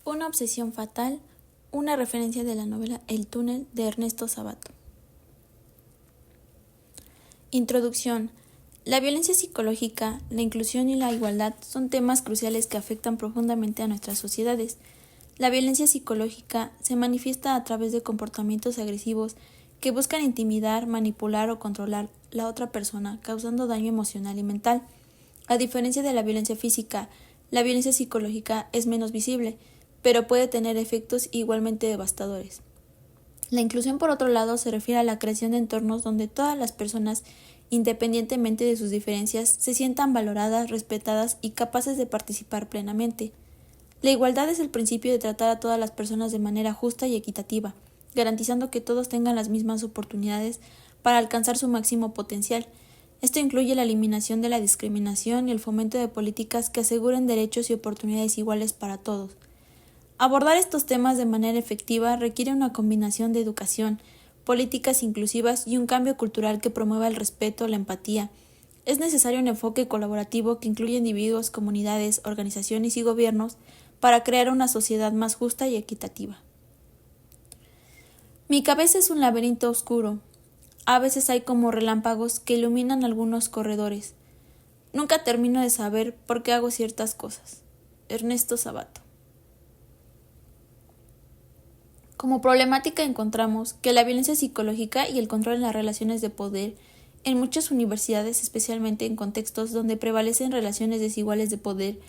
Una obsesión fatal, una referencia de la novela El túnel de Ernesto Sabato. Introducción. La violencia psicológica, la inclusión y la igualdad son temas cruciales que afectan profundamente a nuestras sociedades. La violencia psicológica se manifiesta a través de comportamientos agresivos que buscan intimidar, manipular o controlar la otra persona, causando daño emocional y mental. A diferencia de la violencia física, la violencia psicológica es menos visible, pero puede tener efectos igualmente devastadores. La inclusión, por otro lado, se refiere a la creación de entornos donde todas las personas, independientemente de sus diferencias, se sientan valoradas, respetadas y capaces de participar plenamente. La igualdad es el principio de tratar a todas las personas de manera justa y equitativa, garantizando que todos tengan las mismas oportunidades para alcanzar su máximo potencial. Esto incluye la eliminación de la discriminación y el fomento de políticas que aseguren derechos y oportunidades iguales para todos. Abordar estos temas de manera efectiva requiere una combinación de educación, políticas inclusivas y un cambio cultural que promueva el respeto, la empatía. Es necesario un enfoque colaborativo que incluya individuos, comunidades, organizaciones y gobiernos para crear una sociedad más justa y equitativa. Mi cabeza es un laberinto oscuro. A veces hay como relámpagos que iluminan algunos corredores. Nunca termino de saber por qué hago ciertas cosas. Ernesto Sabato. Como problemática encontramos que la violencia psicológica y el control en las relaciones de poder en muchas universidades, especialmente en contextos donde prevalecen relaciones desiguales de poder,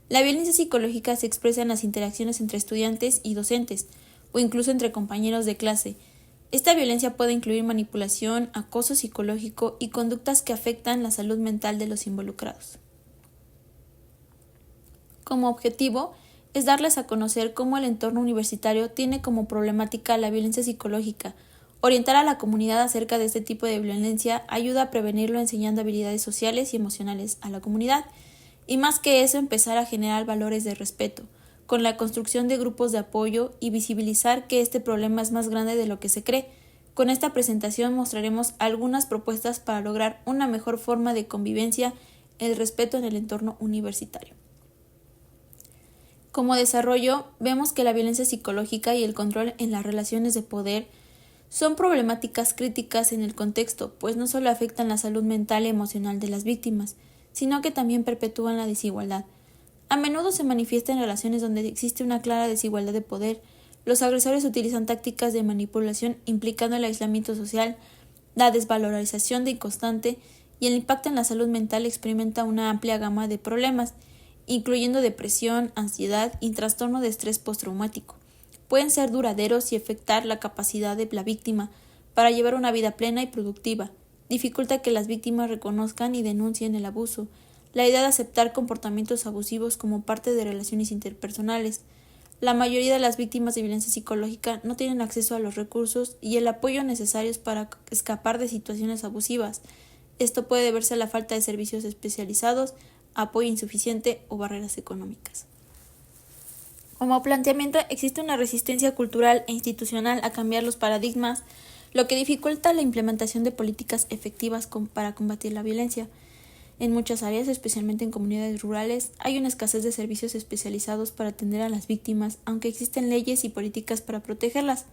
la violencia psicológica se expresa en las interacciones entre estudiantes y docentes, o incluso entre compañeros de clase. Esta violencia puede incluir manipulación, acoso psicológico y conductas que afectan la salud mental de los involucrados. Como objetivo, es darles a conocer cómo el entorno universitario tiene como problemática la violencia psicológica. Orientar a la comunidad acerca de este tipo de violencia ayuda a prevenirlo enseñando habilidades sociales y emocionales a la comunidad, y más que eso empezar a generar valores de respeto, con la construcción de grupos de apoyo y visibilizar que este problema es más grande de lo que se cree. Con esta presentación mostraremos algunas propuestas para lograr una mejor forma de convivencia, el respeto en el entorno universitario. Como desarrollo, vemos que la violencia psicológica y el control en las relaciones de poder son problemáticas críticas en el contexto, pues no solo afectan la salud mental y emocional de las víctimas, sino que también perpetúan la desigualdad. A menudo se manifiesta en relaciones donde existe una clara desigualdad de poder. Los agresores utilizan tácticas de manipulación implicando el aislamiento social, la desvalorización de inconstante y el impacto en la salud mental experimenta una amplia gama de problemas, incluyendo depresión, ansiedad y trastorno de estrés postraumático. Pueden ser duraderos y afectar la capacidad de la víctima para llevar una vida plena y productiva. Dificulta que las víctimas reconozcan y denuncien el abuso. La idea de aceptar comportamientos abusivos como parte de relaciones interpersonales. La mayoría de las víctimas de violencia psicológica no tienen acceso a los recursos y el apoyo necesarios para escapar de situaciones abusivas. Esto puede deberse a la falta de servicios especializados, apoyo insuficiente o barreras económicas. Como planteamiento, existe una resistencia cultural e institucional a cambiar los paradigmas, lo que dificulta la implementación de políticas efectivas para combatir la violencia. En muchas áreas, especialmente en comunidades rurales, hay una escasez de servicios especializados para atender a las víctimas, aunque existen leyes y políticas para protegerlas.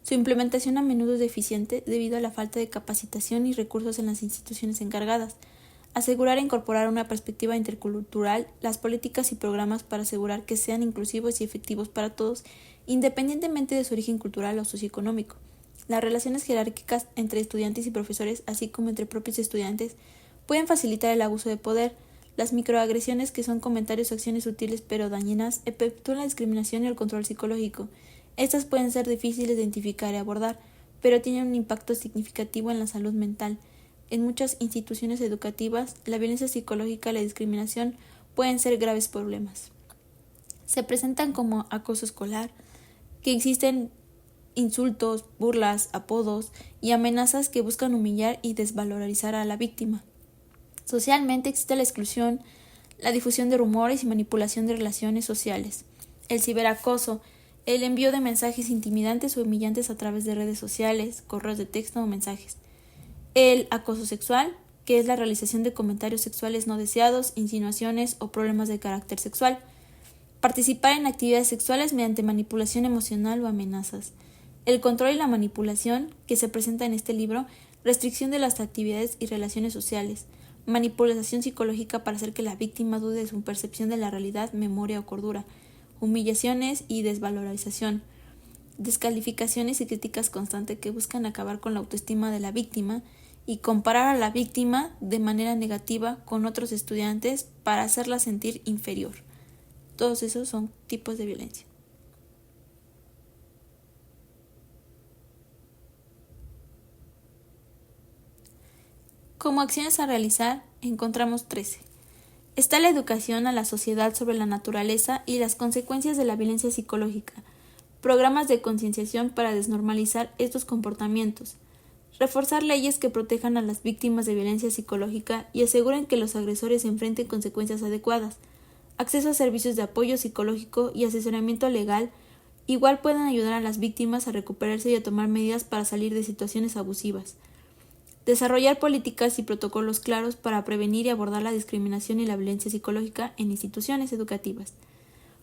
Su implementación a menudo es deficiente debido a la falta de capacitación y recursos en las instituciones encargadas. Asegurar e incorporar una perspectiva intercultural, las políticas y programas para asegurar que sean inclusivos y efectivos para todos, independientemente de su origen cultural o socioeconómico. Las relaciones jerárquicas entre estudiantes y profesores, así como entre propios estudiantes, pueden facilitar el abuso de poder. Las microagresiones, que son comentarios o acciones sutiles pero dañinas, efectúan la discriminación y el control psicológico. Estas pueden ser difíciles de identificar y abordar, pero tienen un impacto significativo en la salud mental. En muchas instituciones educativas, la violencia psicológica y la discriminación pueden ser graves problemas. Se presentan como acoso escolar, que existen insultos, burlas, apodos y amenazas que buscan humillar y desvalorizar a la víctima. Socialmente existe la exclusión, la difusión de rumores y manipulación de relaciones sociales. El ciberacoso, el envío de mensajes intimidantes o humillantes a través de redes sociales, correos de texto o mensajes. El acoso sexual, que es la realización de comentarios sexuales no deseados, insinuaciones o problemas de carácter sexual. Participar en actividades sexuales mediante manipulación emocional o amenazas. El control y la manipulación, que se presenta en este libro, restricción de las actividades y relaciones sociales, manipulación psicológica para hacer que la víctima dude de su percepción de la realidad, memoria o cordura, humillaciones y desvalorización, descalificaciones y críticas constantes que buscan acabar con la autoestima de la víctima y comparar a la víctima de manera negativa con otros estudiantes para hacerla sentir inferior. Todos esos son tipos de violencia. Como acciones a realizar, encontramos 13. Está la educación a la sociedad sobre la naturaleza y las consecuencias de la violencia psicológica, programas de concienciación para desnormalizar estos comportamientos, reforzar leyes que protejan a las víctimas de violencia psicológica y aseguren que los agresores enfrenten consecuencias adecuadas, acceso a servicios de apoyo psicológico y asesoramiento legal, igual pueden ayudar a las víctimas a recuperarse y a tomar medidas para salir de situaciones abusivas. Desarrollar políticas y protocolos claros para prevenir y abordar la discriminación y la violencia psicológica en instituciones educativas.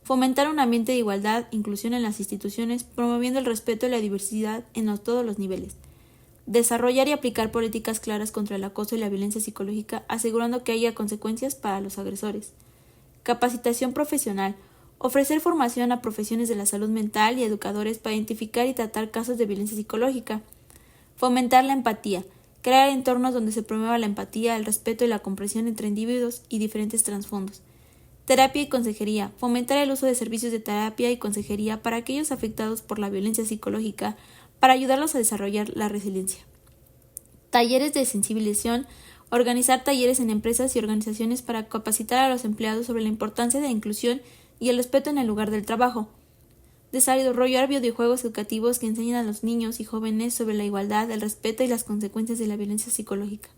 Fomentar un ambiente de igualdad e inclusión en las instituciones, promoviendo el respeto y la diversidad en todos los niveles. Desarrollar y aplicar políticas claras contra el acoso y la violencia psicológica, asegurando que haya consecuencias para los agresores. Capacitación profesional. Ofrecer formación a profesiones de la salud mental y educadores para identificar y tratar casos de violencia psicológica. Fomentar la empatía. Crear entornos donde se promueva la empatía, el respeto y la comprensión entre individuos y diferentes trasfondos. Terapia y consejería. Fomentar el uso de servicios de terapia y consejería para aquellos afectados por la violencia psicológica, para ayudarlos a desarrollar la resiliencia. Talleres de sensibilización. Organizar talleres en empresas y organizaciones para capacitar a los empleados sobre la importancia de la inclusión y el respeto en el lugar del trabajo. Desarrollar videojuegos educativos que enseñen a los niños y jóvenes sobre la igualdad, el respeto y las consecuencias de la violencia psicológica.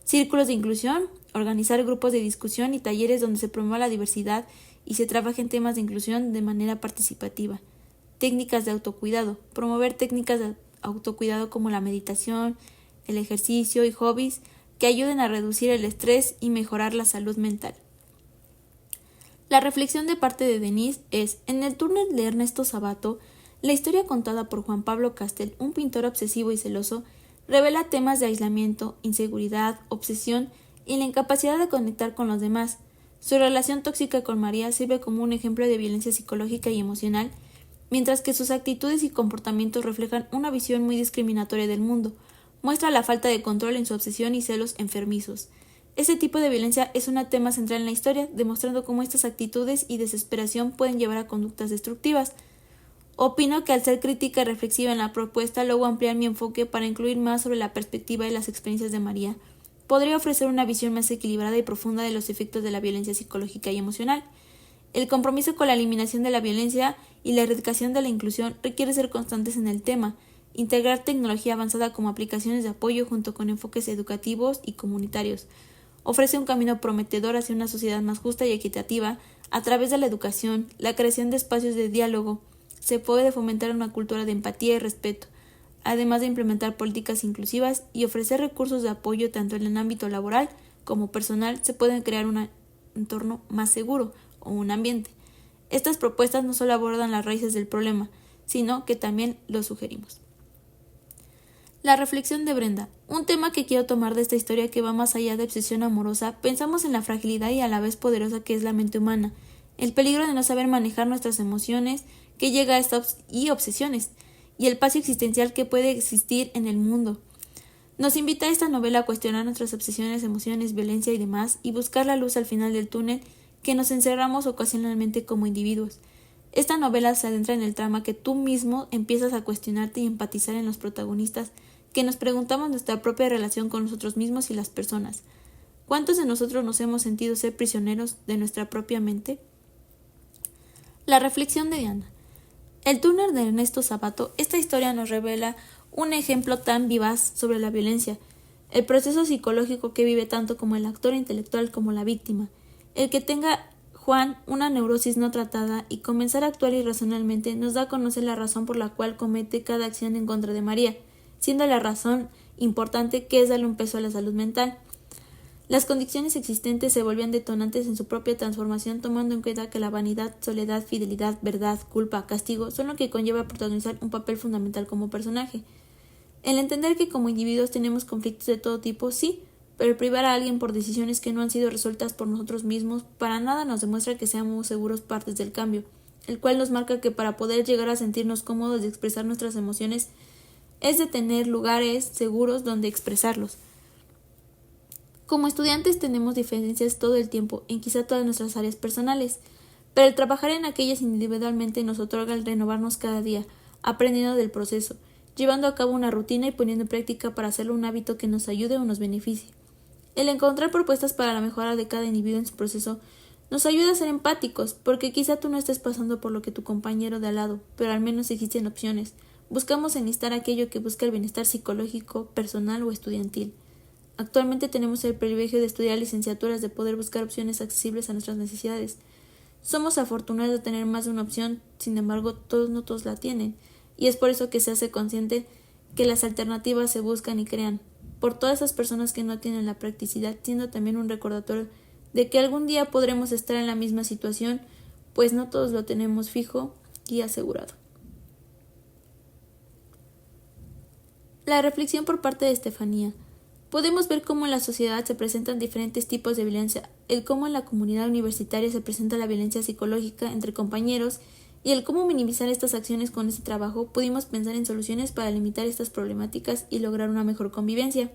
Círculos de inclusión. Organizar grupos de discusión y talleres donde se promueva la diversidad y se trabajen temas de inclusión de manera participativa. Técnicas de autocuidado. Promover técnicas de autocuidado como la meditación, el ejercicio y hobbies que ayuden a reducir el estrés y mejorar la salud mental. La reflexión de parte de Denise es: en el túnel de Ernesto Sabato, la historia contada por Juan Pablo Castel, un pintor obsesivo y celoso, revela temas de aislamiento, inseguridad, obsesión y la incapacidad de conectar con los demás. Su relación tóxica con María sirve como un ejemplo de violencia psicológica y emocional, mientras que sus actitudes y comportamientos reflejan una visión muy discriminatoria del mundo. Muestra la falta de control en su obsesión y celos enfermizos. Este tipo de violencia es un tema central en la historia, demostrando cómo estas actitudes y desesperación pueden llevar a conductas destructivas. Opino que al ser crítica y reflexiva en la propuesta, luego ampliar mi enfoque para incluir más sobre la perspectiva y las experiencias de María, podría ofrecer una visión más equilibrada y profunda de los efectos de la violencia psicológica y emocional. El compromiso con la eliminación de la violencia y la erradicación de la inclusión requiere ser constantes en el tema, integrar tecnología avanzada como aplicaciones de apoyo junto con enfoques educativos y comunitarios. Ofrece un camino prometedor hacia una sociedad más justa y equitativa a través de la educación, la creación de espacios de diálogo. Se puede fomentar una cultura de empatía y respeto, además de implementar políticas inclusivas y ofrecer recursos de apoyo tanto en el ámbito laboral como personal. Se puede crear un entorno más seguro o un ambiente. Estas propuestas no solo abordan las raíces del problema, sino que también lo sugerimos. La reflexión de Brenda. Un tema que quiero tomar de esta historia que va más allá de obsesión amorosa. Pensamos en la fragilidad y a la vez poderosa que es la mente humana, el peligro de no saber manejar nuestras emociones que llega a estas obsesiones, y el paso existencial que puede existir en el mundo. Nos invita esta novela a cuestionar nuestras obsesiones, emociones, violencia y demás, y buscar la luz al final del túnel que nos encerramos ocasionalmente como individuos. Esta novela se adentra en el trama que tú mismo empiezas a cuestionarte y empatizar en los protagonistas, que nos preguntamos nuestra propia relación con nosotros mismos y las personas. ¿Cuántos de nosotros nos hemos sentido ser prisioneros de nuestra propia mente? La reflexión de Diana. El túnel de Ernesto Sabato. Esta historia nos revela un ejemplo tan vivaz sobre la violencia, el proceso psicológico que vive tanto como el actor intelectual como la víctima. El que tenga Juan una neurosis no tratada y comenzar a actuar irracionalmente nos da a conocer la razón por la cual comete cada acción en contra de María, siendo la razón importante que es darle un peso a la salud mental. Las condiciones existentes se volvían detonantes en su propia transformación, tomando en cuenta que la vanidad, soledad, fidelidad, verdad, culpa, castigo son lo que conlleva protagonizar un papel fundamental como personaje. El entender que como individuos tenemos conflictos de todo tipo, sí, pero el privar a alguien por decisiones que no han sido resueltas por nosotros mismos para nada nos demuestra que seamos seguros partes del cambio, el cual nos marca que para poder llegar a sentirnos cómodos de expresar nuestras emociones es de tener lugares seguros donde expresarlos. Como estudiantes tenemos diferencias todo el tiempo en quizá todas nuestras áreas personales, pero el trabajar en aquellas individualmente nos otorga el renovarnos cada día, aprendiendo del proceso, llevando a cabo una rutina y poniendo en práctica para hacerlo un hábito que nos ayude o nos beneficie. El encontrar propuestas para la mejora de cada individuo en su proceso nos ayuda a ser empáticos, porque quizá tú no estés pasando por lo que tu compañero de al lado, pero al menos existen opciones. Buscamos enlistar aquello que busca el bienestar psicológico, personal o estudiantil. Actualmente tenemos el privilegio de estudiar licenciaturas, de poder buscar opciones accesibles a nuestras necesidades. Somos afortunados de tener más de una opción, sin embargo, no todos la tienen, y es por eso que se hace consciente que las alternativas se buscan y crean, por todas esas personas que no tienen la practicidad, siendo también un recordatorio de que algún día podremos estar en la misma situación, pues no todos lo tenemos fijo y asegurado. La reflexión por parte de Estefanía. Podemos ver cómo en la sociedad se presentan diferentes tipos de violencia, el cómo en la comunidad universitaria se presenta la violencia psicológica entre compañeros y el cómo minimizar estas acciones con este trabajo. Pudimos pensar en soluciones para limitar estas problemáticas y lograr una mejor convivencia.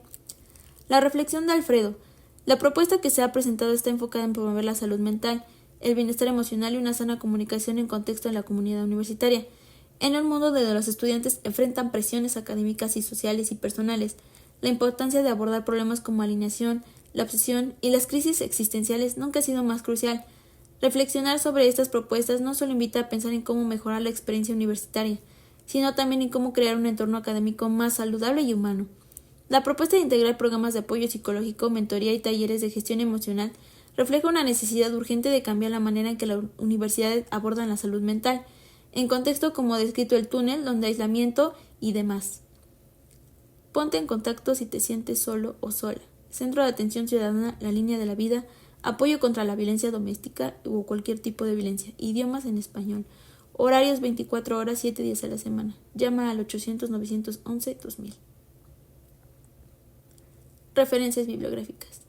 La reflexión de Alfredo. La propuesta que se ha presentado está enfocada en promover la salud mental, el bienestar emocional y una sana comunicación en contexto de la comunidad universitaria, en un mundo donde los estudiantes enfrentan presiones académicas y sociales y personales. La importancia de abordar problemas como alineación, la obsesión y las crisis existenciales nunca ha sido más crucial. Reflexionar sobre estas propuestas no solo invita a pensar en cómo mejorar la experiencia universitaria, sino también en cómo crear un entorno académico más saludable y humano. La propuesta de integrar programas de apoyo psicológico, mentoría y talleres de gestión emocional refleja una necesidad urgente de cambiar la manera en que las universidades abordan la salud mental, en contexto como descrito el túnel, donde aislamiento y demás. Ponte en contacto si te sientes solo o sola. Centro de Atención Ciudadana, La Línea de la Vida, apoyo contra la violencia doméstica o cualquier tipo de violencia. Idiomas en español. Horarios 24 horas, 7 días a la semana. Llama al 800-911-2000. Referencias bibliográficas.